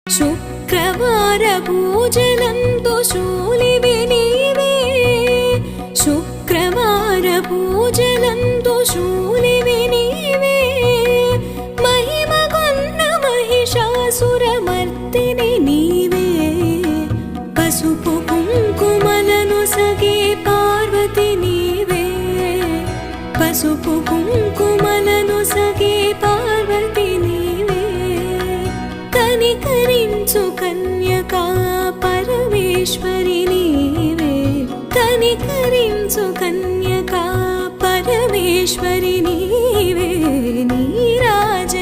శుక్రవార పూజలందు శూలివి నీవే శుక్రవార పూజలందు శూలివి నీవే మహిమగొన్న మహిషాసురమర్దిని నీవే పసుపు కుంకుమలను సగే పార్వతి నీవే పసుపు కుంకుమలను సగే పార్వతి నీవే కనికరించు కన్యకా పరమేశ్వరి నీవే కనికరించు కన్యకా పరమేశ్వరి నీవే నీరాజ